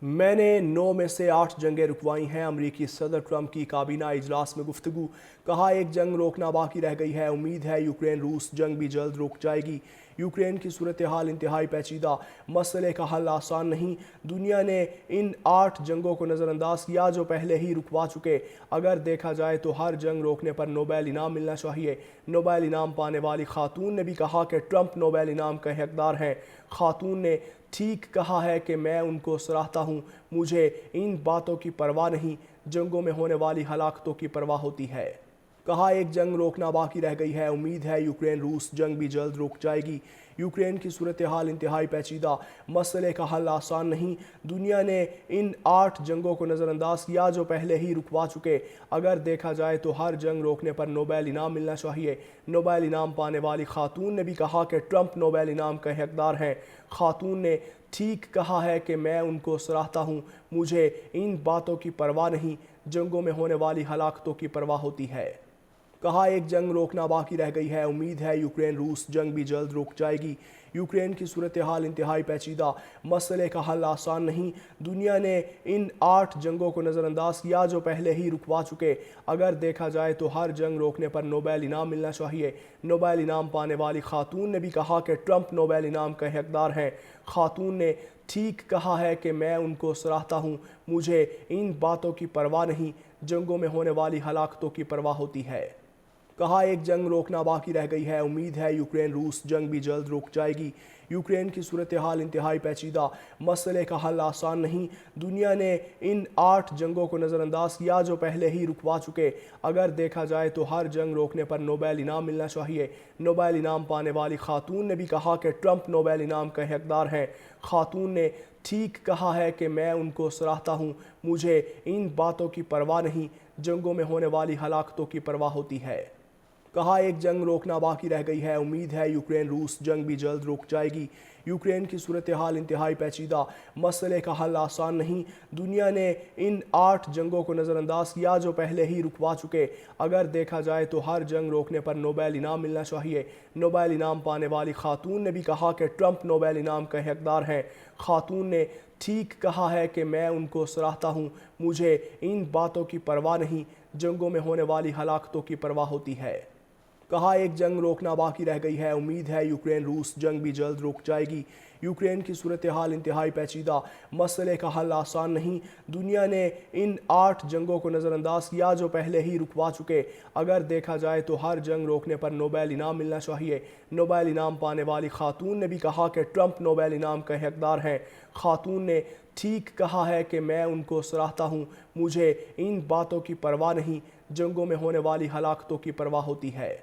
میں نے 9 میں سے 8 جنگیں رکوائی ہیں۔ امریکی صدر ٹرمپ کی کابینہ اجلاس میں گفتگو۔ کہا ایک جنگ روکنا باقی رہ گئی ہے، امید ہے یوکرین روس جنگ بھی جلد رک جائے گی۔ یوکرین کی صورتحال انتہائی پیچیدہ، مسئلے کا حل آسان نہیں۔ دنیا نے ان 8 جنگوں کو نظر انداز کیا جو پہلے ہی رکوا چکے۔ اگر دیکھا جائے تو ہر جنگ روکنے پر نوبیل انعام ملنا چاہیے۔ نوبیل انعام پانے والی خاتون نے بھی کہا کہ ٹرمپ نوبیل انعام کے حقدار ہیں۔ خاتون نے ٹھیک کہا ہے کہ میں ان کو سراہتا ہوں، مجھے ان باتوں کی پرواہ نہیں، جنگوں میں ہونے والی ہلاکتوں کی پرواہ ہوتی ہے۔ کہا ایک جنگ روکنا باقی رہ گئی ہے، امید ہے یوکرین روس جنگ بھی جلد رک جائے گی۔ یوکرین کی صورتحال انتہائی پیچیدہ، مسئلے کا حل آسان نہیں۔ دنیا نے ان 8 جنگوں کو نظر انداز کیا جو پہلے ہی رکوا چکے۔ اگر دیکھا جائے تو ہر جنگ روکنے پر نوبیل انعام ملنا چاہیے۔ نوبیل انعام پانے والی خاتون نے بھی کہا کہ ٹرمپ نوبیل انعام کے حقدار ہیں۔ خاتون نے ٹھیک کہا ہے کہ میں ان کو سراہتا ہوں، مجھے ان باتوں کی پرواہ نہیں، جنگوں میں ہونے والی ہلاکتوں کی پرواہ ہوتی ہے۔ کہا ایک جنگ روکنا باقی رہ گئی ہے، امید ہے یوکرین روس جنگ بھی جلد رک جائے گی۔ یوکرین کی صورتحال انتہائی پیچیدہ، مسئلے کا حل آسان نہیں۔ دنیا نے ان 8 جنگوں کو نظر انداز کیا جو پہلے ہی رکوا چکے۔ اگر دیکھا جائے تو ہر جنگ روکنے پر نوبیل انعام ملنا چاہیے۔ نوبیل انعام پانے والی خاتون نے بھی کہا کہ ٹرمپ نوبیل انعام کے حقدار ہیں۔ خاتون نے ٹھیک کہا ہے کہ میں ان کو سراہتا ہوں، مجھے ان باتوں کی پرواہ نہیں، جنگوں میں ہونے والی ہلاکتوں کی پرواہ ہوتی ہے۔ کہا ایک جنگ روکنا باقی رہ گئی ہے، امید ہے یوکرین روس جنگ بھی جلد رک جائے گی۔ یوکرین کی صورتحال انتہائی پیچیدہ، مسئلے کا حل آسان نہیں۔ دنیا نے ان 8 جنگوں کو نظر انداز کیا جو پہلے ہی رکوا چکے۔ اگر دیکھا جائے تو ہر جنگ روکنے پر نوبیل انعام ملنا چاہیے۔ نوبیل انعام پانے والی خاتون نے بھی کہا کہ ٹرمپ نوبیل انعام کے حقدار ہیں۔ خاتون نے ٹھیک کہا ہے کہ میں ان کو سراہتا ہوں، مجھے ان باتوں کی پرواہ نہیں، جنگوں میں ہونے والی ہلاکتوں کی پرواہ ہوتی ہے۔ کہا ایک جنگ روکنا باقی رہ گئی ہے، امید ہے یوکرین روس جنگ بھی جلد رک جائے گی۔ یوکرین کی صورتحال انتہائی پیچیدہ، مسئلے کا حل آسان نہیں۔ دنیا نے ان 8 جنگوں کو نظر انداز کیا جو پہلے ہی رکوا چکے۔ اگر دیکھا جائے تو ہر جنگ روکنے پر نوبیل انعام ملنا چاہیے۔ نوبیل انعام پانے والی خاتون نے بھی کہا کہ ٹرمپ نوبیل انعام کے حقدار ہیں۔ خاتون نے ٹھیک کہا ہے کہ میں ان کو سراہتا ہوں، مجھے ان باتوں کی پرواہ نہیں، جنگوں میں ہونے والی ہلاکتوں کی پرواہ ہوتی ہے۔ کہا ایک جنگ روکنا باقی رہ گئی ہے، امید ہے یوکرین روس جنگ بھی جلد رک جائے گی۔ یوکرین کی صورتحال انتہائی پیچیدہ، مسئلے کا حل آسان نہیں۔ دنیا نے ان 8 جنگوں کو نظر انداز کیا جو پہلے ہی رکوا چکے۔ اگر دیکھا جائے تو ہر جنگ روکنے پر نوبیل انعام ملنا چاہیے۔ نوبیل انعام پانے والی خاتون نے بھی کہا کہ ٹرمپ نوبیل انعام کے حقدار ہیں۔ خاتون نے ٹھیک کہا ہے کہ میں ان کو سراہتا ہوں، مجھے ان باتوں کی پرواہ نہیں، جنگوں میں ہونے والی ہلاکتوں کی پرواہ ہوتی ہے۔